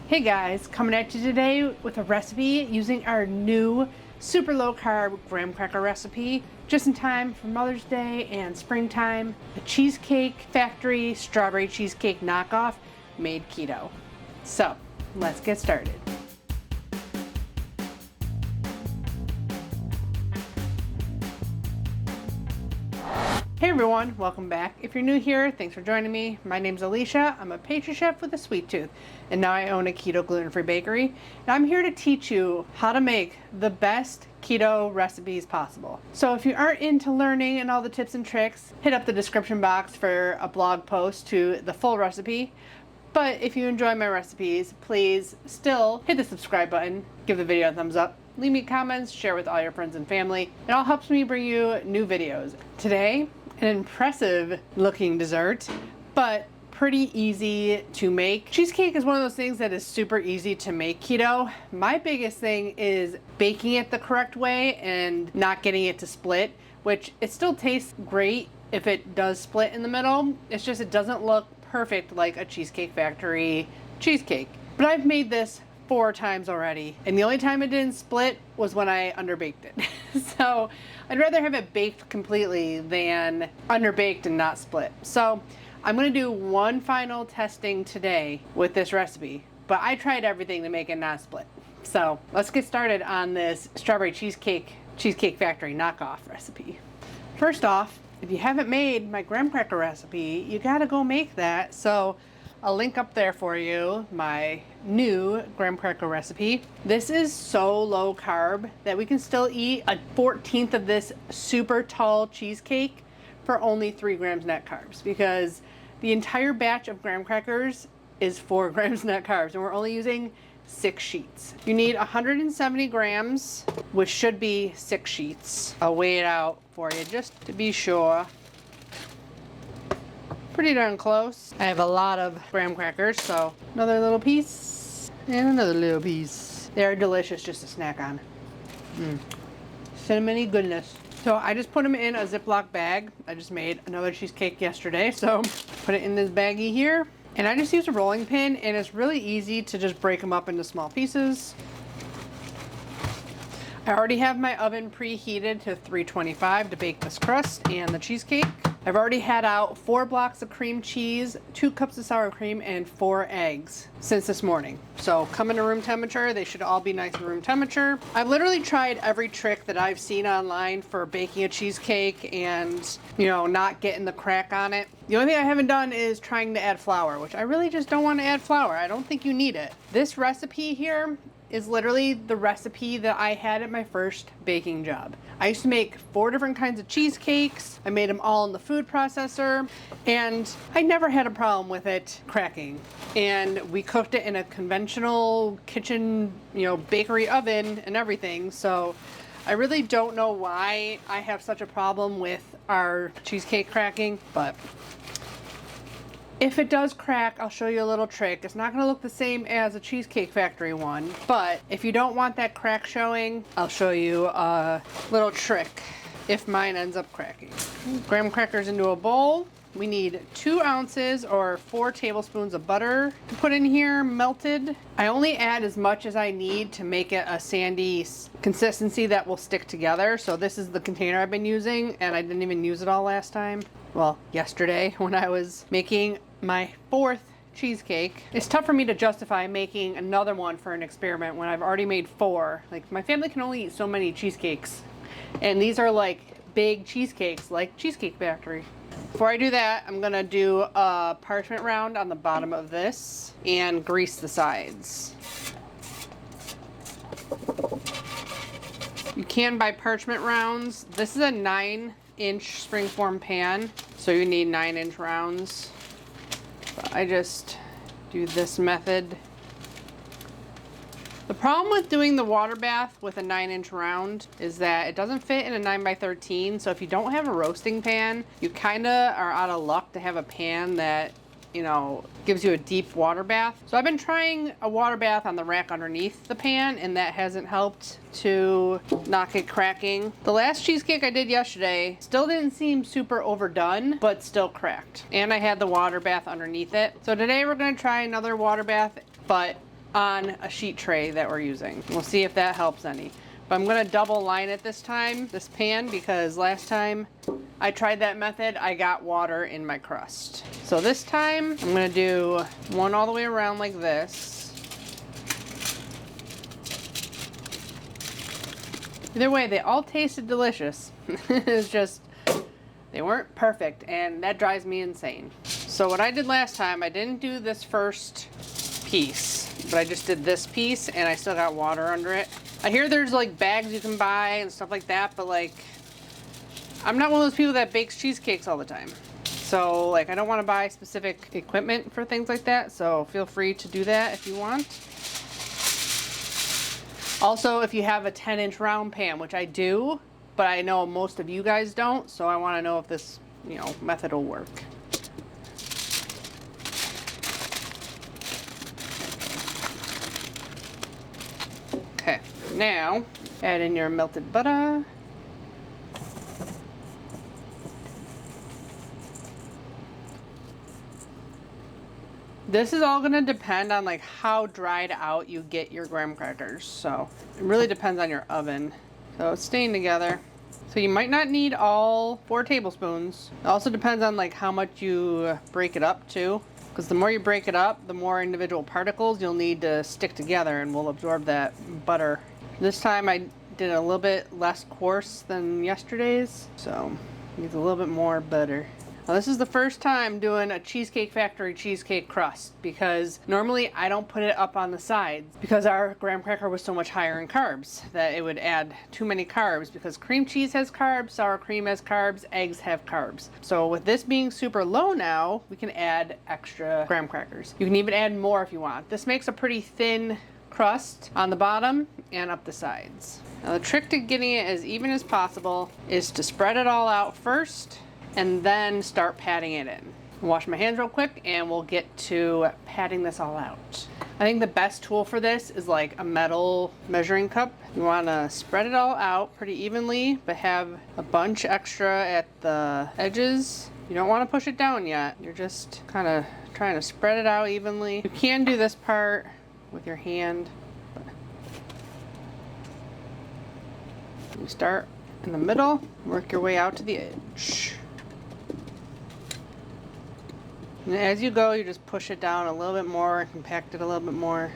Hey guys, coming at you today with a recipe using our new super low carb graham cracker recipe, just in time for Mother's Day and springtime. A Cheesecake Factory strawberry cheesecake knockoff made keto. So let's get started. Hey everyone, welcome back. If you're new here, thanks for joining me. My name's Alycia. I'm a pastry chef with a sweet tooth, and now I own a keto gluten-free bakery. And I'm here to teach you how to make the best keto recipes possible. So if you aren't into learning and all the tips and tricks, hit up the description box for a blog post to the full recipe. But if you enjoy my recipes, please still hit the subscribe button, give the video a thumbs up, leave me comments, share with all your friends and family. It all helps me bring you new videos. Today, an impressive looking dessert, but pretty easy to make. Cheesecake is one of those things that is super easy to make keto. My biggest thing is baking it the correct way and not getting it to split, which it still tastes great if it does split in the middle. It's just it doesn't look perfect like a Cheesecake Factory cheesecake. But I've made this 4 times already, and the only time it didn't split was when I underbaked it. So I'd rather have it baked completely than underbaked and not split. So I'm gonna do one final testing today with this recipe, but I tried everything to make it not split. So let's get started on this strawberry cheesecake Factory knockoff recipe. First off, if you haven't made my graham cracker recipe, you gotta go make that. So I'll link up there for you my new graham cracker recipe. This is so low carb that we can still eat a 14th of this super tall cheesecake for only 3 grams net carbs, because the entire batch of graham crackers is 4 grams net carbs, and we're only using 6 sheets. You need 170 grams, which should be 6 sheets. I'll weigh it out for you just to be sure. Pretty darn close. I have a lot of graham crackers, so another little piece and another little piece. They're delicious just to snack on. Cinnamony goodness. So I just put them in a Ziploc bag. I just made another cheesecake yesterday, so put it in this baggie here. And I just use a rolling pin, and it's really easy to just break them up into small pieces. I already have my oven preheated to 325 to bake this crust and the cheesecake. I've already had out 4 blocks of cream cheese, 2 cups of sour cream, and 4 eggs since this morning. So coming to room temperature, they should all be nice in room temperature. I've literally tried every trick that I've seen online for baking a cheesecake and, not getting the crack on it. The only thing I haven't done is trying to add flour, which I really just don't want to add flour. I don't think you need it. This recipe here is literally the recipe that I had at my first baking job. I used to make 4 different kinds of cheesecakes. I made them all in the food processor, and I never had a problem with it cracking. And we cooked it in a conventional kitchen, bakery oven and everything. So I really don't know why I have such a problem with our cheesecake cracking, but if it does crack, I'll show you a little trick. It's not gonna look the same as a Cheesecake Factory one, but if you don't want that crack showing, I'll show you a little trick if mine ends up cracking. Graham crackers into a bowl. We need 2 ounces or 4 tablespoons of butter to put in here, melted. I only add as much as I need to make it a sandy consistency that will stick together. So this is the container I've been using, and I didn't even use it all last time. Well, yesterday when I was making my 4th cheesecake. It's tough for me to justify making another one for an experiment when I've already made 4. Like, my family can only eat so many cheesecakes, and these are like big cheesecakes like Cheesecake Factory. Before I do that, I'm gonna do a parchment round on the bottom of this and grease the sides. You can buy parchment rounds. This is a 9-inch springform pan, so you need 9-inch rounds. But I just do this method. The problem with doing the water bath with a 9-inch round is that it doesn't fit in a 9x13. So if you don't have a roasting pan, you kind of are out of luck to have a pan that gives you a deep water bath. So I've been trying a water bath on the rack underneath the pan, and that hasn't helped to not get cracking. The last cheesecake I did yesterday still didn't seem super overdone, but still cracked. And I had the water bath underneath it. So today we're gonna try another water bath, but on a sheet tray that we're using. We'll see if that helps any. But I'm gonna double line it this time, this pan, because last time I tried that method, I got water in my crust. So this time, I'm gonna do one all the way around like this. Either way, they all tasted delicious. It's just, they weren't perfect, and that drives me insane. So what I did last time, I didn't do this first piece, but I just did this piece, and I still got water under it. I hear there's like bags you can buy and stuff like that, but like, I'm not one of those people that bakes cheesecakes all the time. So like, I don't want to buy specific equipment for things like that, so feel free to do that if you want. Also, if you have a 10-inch round pan, which I do, but I know most of you guys don't, so I want to know if this, you know, method will work. Okay, now add in your melted butter. This is all gonna depend on like how dried out you get your graham crackers. So it really depends on your oven. So it's staying together. So you might not need all 4 tablespoons. It also depends on like how much you break it up too. Because the more you break it up, the more individual particles you'll need to stick together and will absorb that butter. This time I did a little bit less coarse than yesterday's. So needs a little bit more butter. Now, this is the first time doing a Cheesecake Factory cheesecake crust because normally I don't put it up on the sides because our graham cracker was so much higher in carbs that it would add too many carbs because cream cheese has carbs, sour cream has carbs, eggs have carbs. So with this being super low now, we can add extra graham crackers. You can even add more if you want. This makes a pretty thin crust on the bottom and up the sides. Now the trick to getting it as even as possible is to spread it all out first and then start patting it in. Wash my hands real quick and we'll get to patting this all out. I think the best tool for this is like a metal measuring cup. You want to spread it all out pretty evenly, but have a bunch extra at the edges. You don't want to push it down yet. You're just kind of trying to spread it out evenly. You can do this part with your hand. You start in the middle, work your way out to the edge. And as you go, you just push it down a little bit more and compact it a little bit more.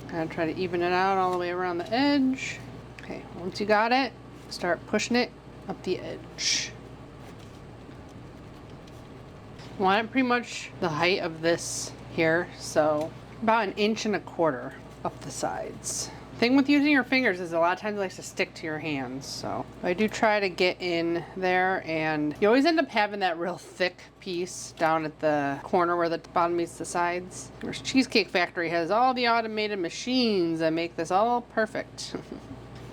Kind of try to even it out all the way around the edge. Okay, once you got it, start pushing it up the edge. You want it pretty much the height of this here, so about 1.25 inches up the sides. Thing with using your fingers is a lot of times it likes to stick to your hands, so I do try to get in there, and you always end up having that real thick piece down at the corner where the bottom meets the sides. Whereas Cheesecake Factory has all the automated machines that make this all perfect.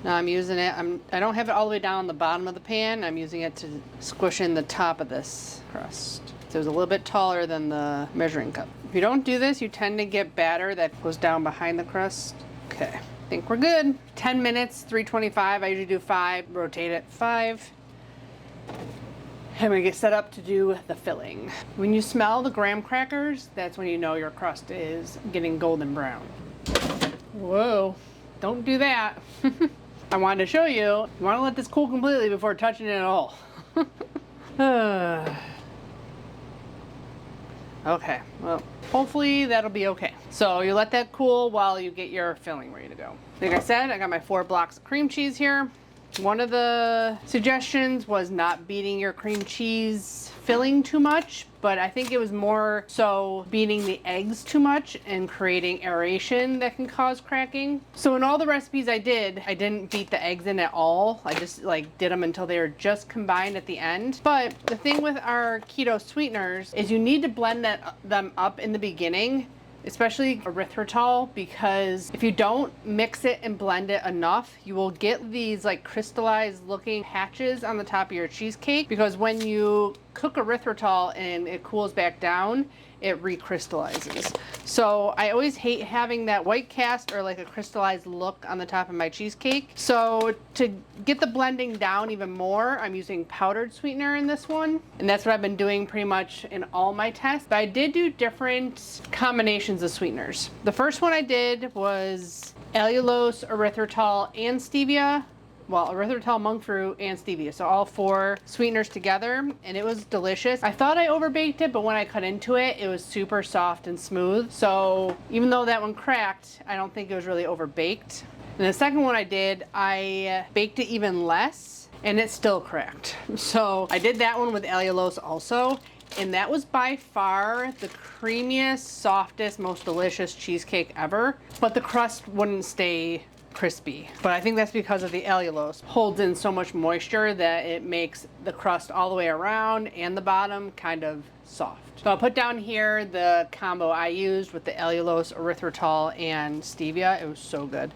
Now I'm using it, I don't have it all the way down the bottom of the pan, I'm using it to squish in the top of this crust. So it's a little bit taller than the measuring cup. If you don't do this, you tend to get batter that goes down behind the crust. Okay, I think we're good. 10 minutes, 325. I usually do 5, rotate it 5. I'm gonna get set up to do the filling. When you smell the graham crackers, that's when you know your crust is getting golden brown. Whoa, don't do that. I wanted to show you, you wanna let this cool completely before touching it at all. Okay, well, hopefully that'll be okay. So you let that cool while you get your filling ready to go. Like I said, I got my 4 blocks of cream cheese here. One of the suggestions was not beating your cream cheese filling too much, but I think it was more so beating the eggs too much and creating aeration that can cause cracking. So in all the recipes I didn't beat the eggs in at all. I just like did them until they were just combined at the end. But the thing with our keto sweeteners is you need to blend them up in the beginning, especially erythritol, because if you don't mix it and blend it enough, you will get these like crystallized looking patches on the top of your cheesecake, because when you cook erythritol and it cools back down, it recrystallizes. So I always hate having that white cast or like a crystallized look on the top of my cheesecake. So to get the blending down even more, I'm using powdered sweetener in this one. And that's what I've been doing pretty much in all my tests. But I did do different combinations of sweeteners. The first one I did was allulose, erythritol, and stevia. Well, erythritol, monkfruit, and stevia. So all 4 sweeteners together, and it was delicious. I thought I overbaked it, but when I cut into it, it was super soft and smooth. So even though that one cracked, I don't think it was really overbaked. And the second one I did, I baked it even less, and it still cracked. So I did that one with allulose also, and that was by far the creamiest, softest, most delicious cheesecake ever. But the crust wouldn't stay crispy, but I think that's because of the allulose. Holds in so much moisture that it makes the crust all the way around and the bottom kind of soft. So I'll put down here the combo I used with the allulose, erythritol, and stevia. It was so good.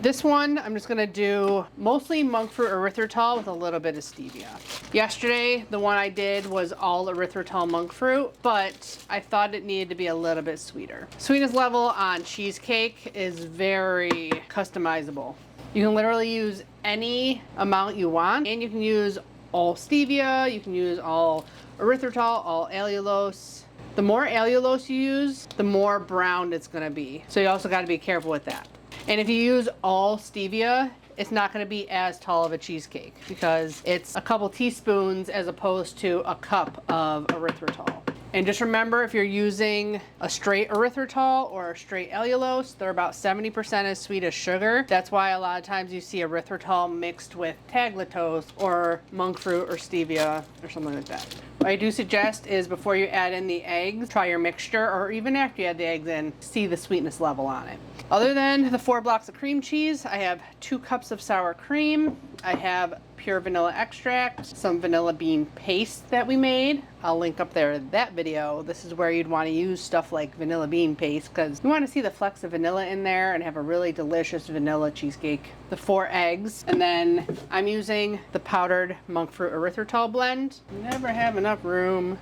This one, I'm just gonna do mostly monkfruit erythritol with a little bit of stevia. Yesterday, the one I did was all erythritol monkfruit, but I thought it needed to be a little bit sweeter. Sweetness level on cheesecake is very customizable. You can literally use any amount you want, and you can use all stevia, you can use all erythritol, all allulose. The more allulose you use, the more brown it's gonna be. So you also gotta be careful with that. And if you use all stevia, it's not gonna be as tall of a cheesecake because it's a couple teaspoons as opposed to a cup of erythritol. And just remember, if you're using a straight erythritol or a straight allulose, they're about 70% as sweet as sugar. That's why a lot of times you see erythritol mixed with tagliatose or monk fruit or stevia or something like that. What I do suggest is before you add in the eggs, try your mixture, or even after you add the eggs in, see the sweetness level on it. Other than the 4 blocks of cream cheese, I have 2 cups of sour cream. I have pure vanilla extract, some vanilla bean paste that we made. I'll link up there that video. This is where you'd want to use stuff like vanilla bean paste because you want to see the flecks of vanilla in there and have a really delicious vanilla cheesecake. The 4 eggs, and then I'm using the powdered monk fruit erythritol blend. Never have enough room.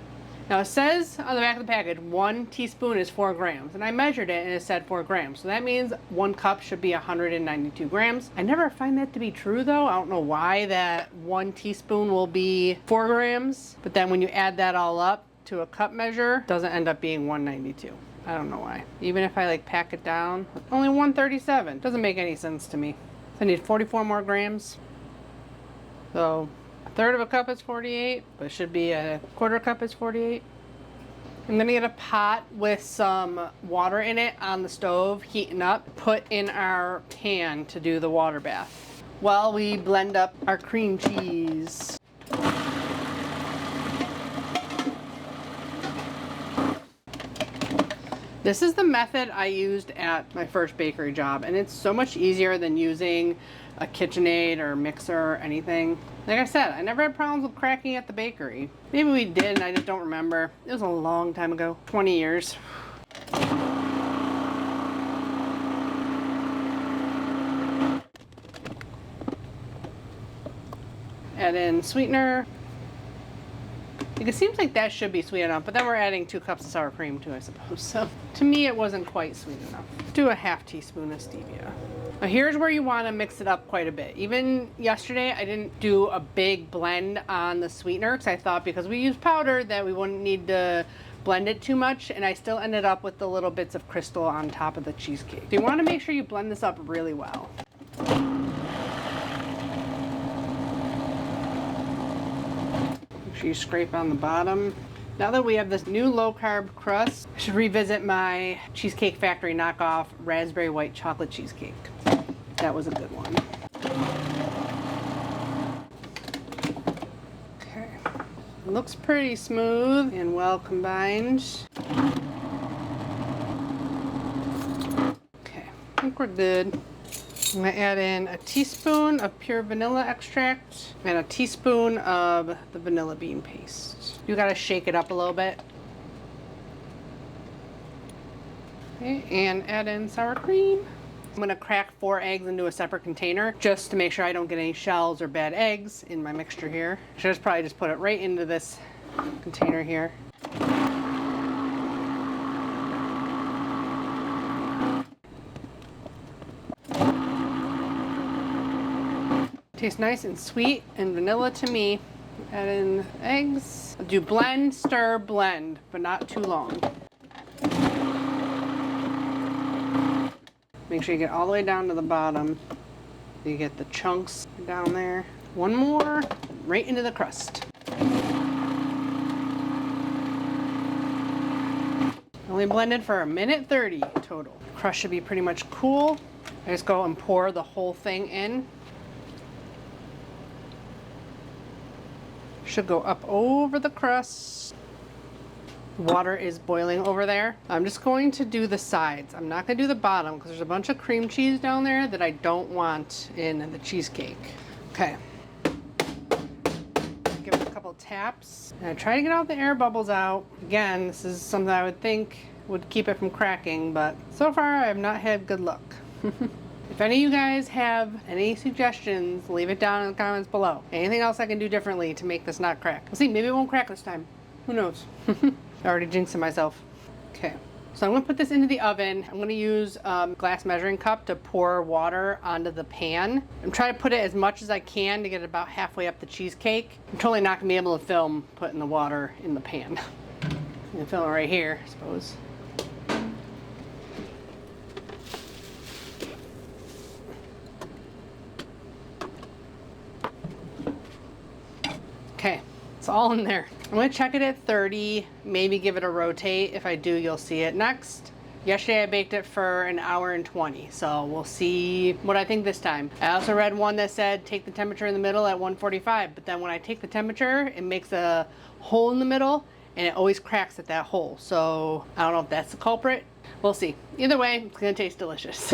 Now it says on the back of the package 1 teaspoon is 4 grams, and I measured it and it said 4 grams. So that means 1 cup should be 192 grams. I never find that to be true though. I don't know why that 1 teaspoon will be 4 grams, but then when you add that all up to a cup measure, it doesn't end up being 192. I don't know why. Even if I like pack it down, only 137. Doesn't make any sense to me. So I need 44 more grams. So a third of a cup is 48, but it should be a quarter cup is 48. I'm gonna get a pot with some water in it on the stove, heating up, put in our pan to do the water bath while we blend up our cream cheese. This is the method I used at my first bakery job, and it's so much easier than using a KitchenAid or mixer or anything. Like I said, I never had problems with cracking at the bakery. Maybe we did and I just don't remember. It was a long time ago, 20 years. Add in sweetener. It seems like that should be sweet enough, but then we're adding 2 cups of sour cream too, I suppose. So to me, it wasn't quite sweet enough. Do a half teaspoon of stevia. Now here's where you want to mix it up quite a bit. Even yesterday, I didn't do a big blend on the sweetener because I thought because we used powder that we wouldn't need to blend it too much, and I still ended up with the little bits of crystal on top of the cheesecake. So you want to make sure you blend this up really well. Make sure you scrape on the bottom. Now that we have this new low-carb crust, I should revisit my Cheesecake Factory knockoff raspberry white chocolate cheesecake. That was a good one. Okay. It looks pretty smooth and well combined. Okay, I think we're good. I'm gonna add in a teaspoon of pure vanilla extract and a teaspoon of the vanilla bean paste. You gotta shake it up a little bit. Okay, and add in sour cream. I'm gonna crack 4 eggs into a separate container just to make sure I don't get any shells or bad eggs in my mixture here. Should just probably just put it right into this container here. Tastes nice and sweet and vanilla to me. Add in eggs. I'll do blend, stir, blend, but not too long. Make sure you get all the way down to the bottom. You get the chunks down there. One more, right into the crust. Only blended for 1:30 total. Crust should be pretty much cool. I just go and pour the whole thing in. Should go up over the crust. Water is boiling over there. I'm just going to do the sides. I'm not going to do the bottom because there's a bunch of cream cheese down there that I don't want in the cheesecake. Okay. Give it a couple taps. And I try to get all the air bubbles out. Again, this is something I would think would keep it from cracking, but so far I have not had good luck. If any of you guys have any suggestions, leave it down in the comments below. Anything else I can do differently to make this not crack? We'll see, maybe it won't crack this time. Who knows? I already jinxed myself. Okay, so I'm gonna put this into the oven. I'm gonna use a glass measuring cup to pour water onto the pan. I'm trying to put it as much as I can to get it about halfway up the cheesecake. I'm totally not gonna be able to film putting the water in the pan. I'm gonna film it right here, I suppose. Okay, it's all in there. I'm gonna check it at 30, maybe give it a rotate. If I do, you'll see it next. Yesterday I baked it for 1 hour and 20, so we'll see what I think this time. I also read one that said take the temperature in the middle at 145, but then when I take the temperature, it makes a hole in the middle and it always cracks at that hole. So I don't know if that's the culprit. We'll see. Either way, it's gonna taste delicious.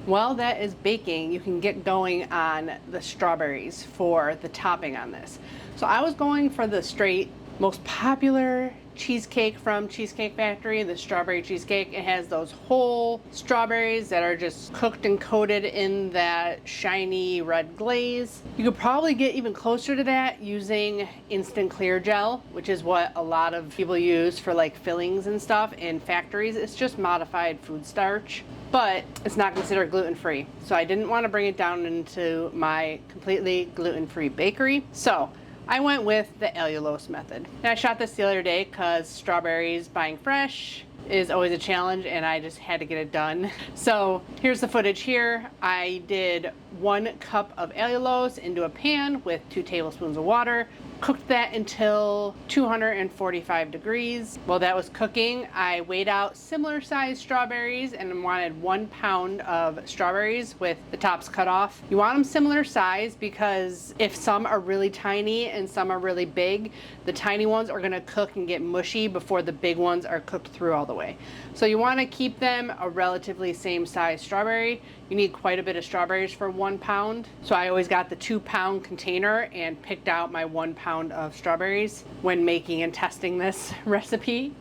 While that is baking, you can get going on the strawberries for the topping on this. So I was going for the straight, most popular cheesecake from Cheesecake Factory, the strawberry cheesecake. It has those whole strawberries that are just cooked and coated in that shiny red glaze. You could probably get even closer to that using instant clear gel, which is what a lot of people use for like fillings and stuff in factories. It's just modified food starch, but it's not considered gluten-free. So I didn't want to bring it down into my completely gluten-free bakery. So I went with the allulose method. And I shot this the other day because strawberries buying fresh is always a challenge and I just had to get it done. So here's the footage here. I did 1 cup of allulose into a pan with 2 tablespoons of water. Cooked that until 245 degrees. While that was cooking, I weighed out similar sized strawberries and wanted 1 pound of strawberries with the tops cut off. You want them similar size because if some are really tiny and some are really big, the tiny ones are gonna cook and get mushy before the big ones are cooked through all the way. So you wanna keep them a relatively same size strawberry. You need quite a bit of strawberries for 1 pound. So I always got the 2 pound container and picked out my 1 pound of strawberries when making and testing this recipe.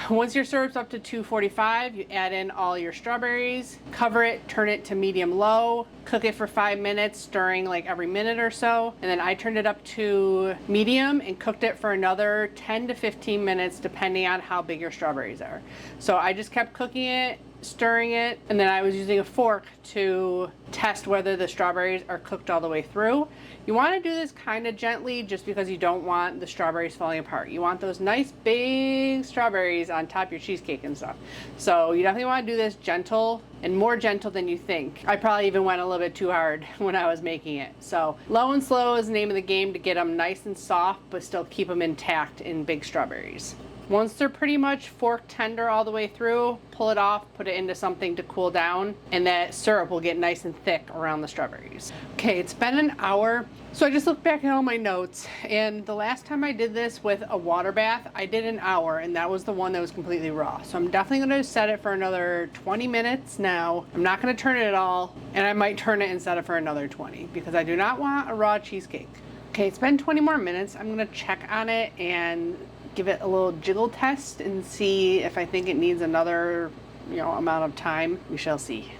Once your syrup's up to 245, you add in all your strawberries, cover it, turn it to medium-low, cook it for 5 minutes, stirring like every minute or so. And then I turned it up to medium and cooked it for another 10 to 15 minutes, depending on how big your strawberries are. So I just kept cooking it, stirring it, and then I was using a fork to test whether the strawberries are cooked all the way through. You want to do this kind of gently just because you don't want the strawberries falling apart. You want those nice big strawberries on top of your cheesecake and stuff. So you definitely want to do this gentle and more gentle than you think. I probably even went a little bit too hard when I was making it. So low and slow is the name of the game to get them nice and soft but still keep them intact in big strawberries. Once they're pretty much fork tender all the way through, pull it off, put it into something to cool down, and that syrup will get nice and thick around the strawberries. Okay, it's been an hour. So I just looked back at all my notes, and the last time I did this with a water bath, I did an hour, and that was the one that was completely raw. So I'm definitely gonna set it for another 20 minutes now. I'm not gonna turn it at all, and I might turn it and set it for another 20, because I do not want a raw cheesecake. Okay, it's been 20 more minutes. I'm gonna check on it and give it a little jiggle test and see if I think it needs another, amount of time. We shall see.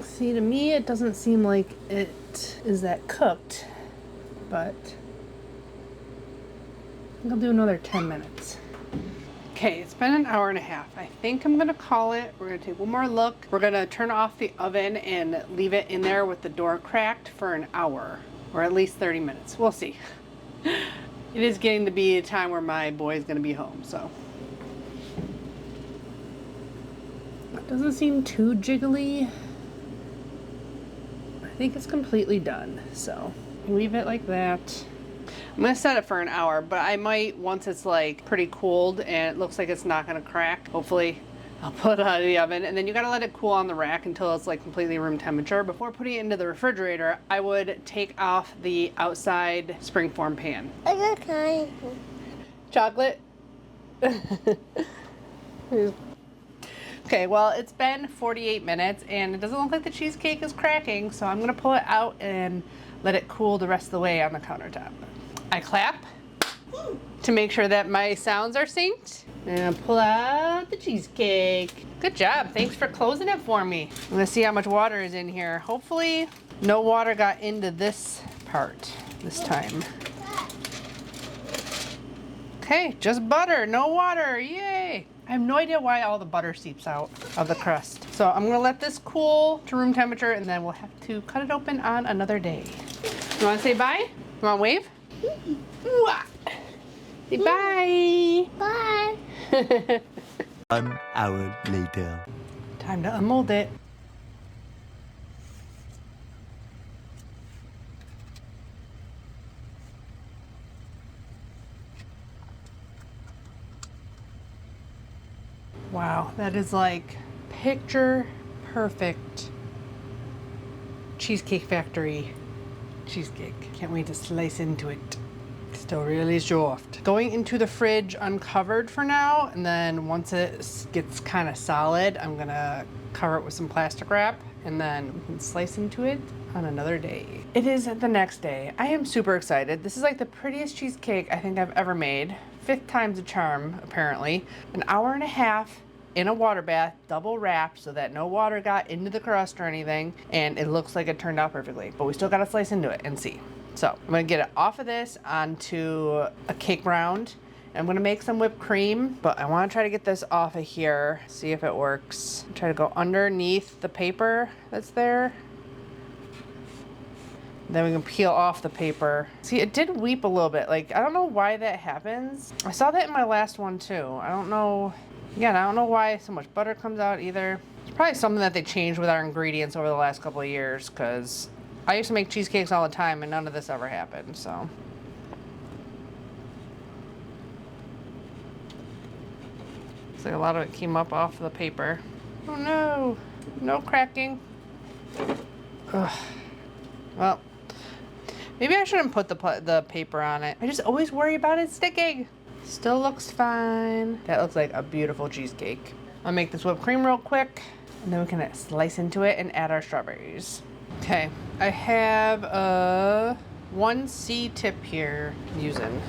See, to me, it doesn't seem like it is that cooked, but I think I'll do another 10 minutes. Okay, it's been an hour and a half. I think I'm gonna call it. We're gonna take one more look. We're gonna turn off the oven and leave it in there with the door cracked for an hour, or at least 30 minutes. We'll see. It is getting to be a time where my boy is gonna be home, so. It doesn't seem too jiggly. I think it's completely done, so leave it like that. I'm gonna set it for an hour, but I might, once it's like pretty cooled and it looks like it's not gonna crack, hopefully I'll pull it out of the oven. And then you gotta let it cool on the rack until it's like completely room temperature. Before putting it into the refrigerator, I would take off the outside springform pan. Chocolate? Okay, well, it's been 48 minutes and it doesn't look like the cheesecake is cracking, so I'm gonna pull it out and let it cool the rest of the way on the countertop. I clap to make sure that my sounds are synced. And I'll pull out the cheesecake. Good job, thanks for closing it for me. I'm gonna see how much water is in here. Hopefully no water got into this part this time. Okay, just butter, no water, yay. I have no idea why all the butter seeps out of the crust. So I'm gonna let this cool to room temperature and then we'll have to cut it open on another day. You wanna say bye? You wanna wave? Say bye. Bye. 1 hour later. Time to unmold it. Wow, that is like picture perfect Cheesecake Factory cheesecake. Can't wait to slice into it. Still really soft. Going into the fridge uncovered for now, and then once it gets kind of solid, I'm gonna cover it with some plastic wrap, and then we can slice into it on another day. It is the next day. I am super excited. This is like the prettiest cheesecake I think I've ever made. 5th time's a charm, apparently. An hour and a half in a water bath, double wrapped so that no water got into the crust or anything, and it looks like it turned out perfectly, but we still gotta slice into it and see. So I'm gonna get it off of this onto a cake round. I'm gonna make some whipped cream, but I wanna try to get this off of here, see if it works. Try to go underneath the paper that's there. Then we can peel off the paper. See, it did weep a little bit. Like, I don't know why that happens. I saw that in my last one too. I don't know. Again, I don't know why so much butter comes out either. It's probably something that they changed with our ingredients over the last couple of years, because I used to make cheesecakes all the time and none of this ever happened, so. Looks like a lot of it came up off the paper. Oh no, no cracking. Ugh. Well, maybe I shouldn't put the paper on it. I just always worry about it sticking. Still looks fine. That looks like a beautiful cheesecake. I'll make this whipped cream real quick, and then we can slice into it and add our strawberries. Okay, I have a 1C tip here I'm using.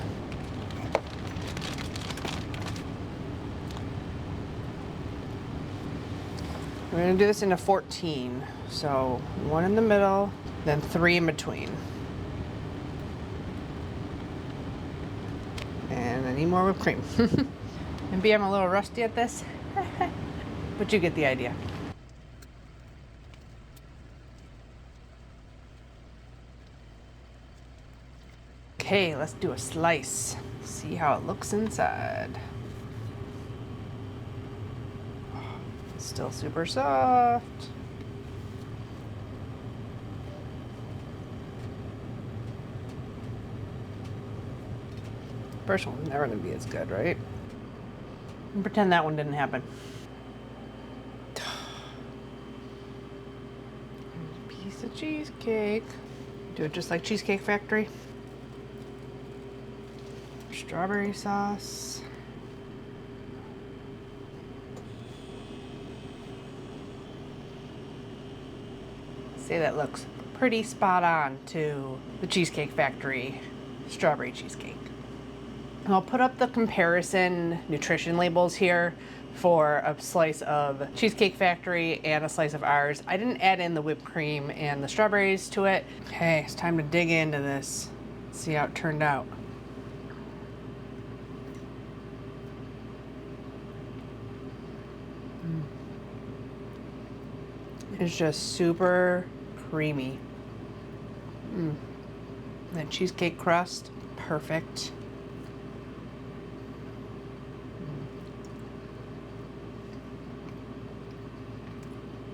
We're gonna do this into 14. So 1 in the middle, then 3 in between. And I need more whipped cream. Maybe I'm a little rusty at this, but you get the idea. Okay, let's do a slice. See how it looks inside. It's still super soft. First one's never gonna be as good, right? And pretend that one didn't happen. Piece of cheesecake. Do it just like Cheesecake Factory. Strawberry sauce. Say that looks pretty spot on to the Cheesecake Factory strawberry cheesecake. I'll put up the comparison nutrition labels here for a slice of Cheesecake Factory and a slice of ours. I didn't add in the whipped cream and the strawberries to it. Okay, it's time to dig into this, see how it turned out. It's just super creamy. That cheesecake crust, perfect.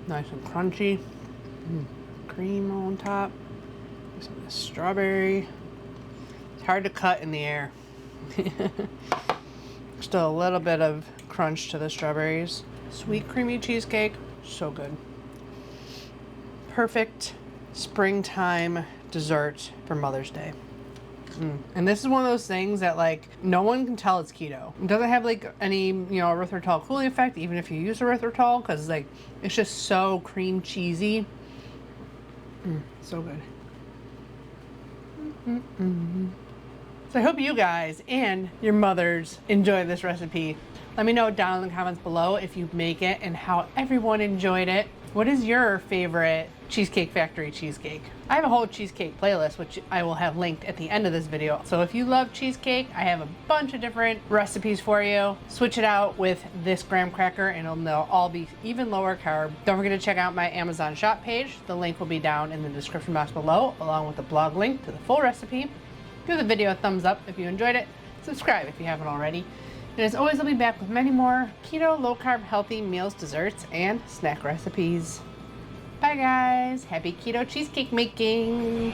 Nice and crunchy. Cream on top. Some of the strawberry. It's hard to cut in the air. Still a little bit of crunch to the strawberries. Sweet creamy cheesecake, so good. Perfect springtime dessert for Mother's Day. And this is one of those things that like no one can tell it's keto. It doesn't have like any, erythritol cooling effect, even if you use erythritol, because like it's just so cream cheesy. So good. So I hope you guys and your mothers enjoy this recipe. Let me know down in the comments below if you make it and how everyone enjoyed it. What is your favorite Cheesecake Factory cheesecake? I have a whole cheesecake playlist, which I will have linked at the end of this video. So if you love cheesecake, I have a bunch of different recipes for you. Switch it out with this graham cracker and they'll all be even lower carb. Don't forget to check out my Amazon shop page. The link will be down in the description box below, along with the blog link to the full recipe. Give the video a thumbs up if you enjoyed it. Subscribe if you haven't already. And as always, I'll be back with many more keto, low-carb, healthy meals, desserts, and snack recipes. Bye, guys. Happy keto cheesecake making.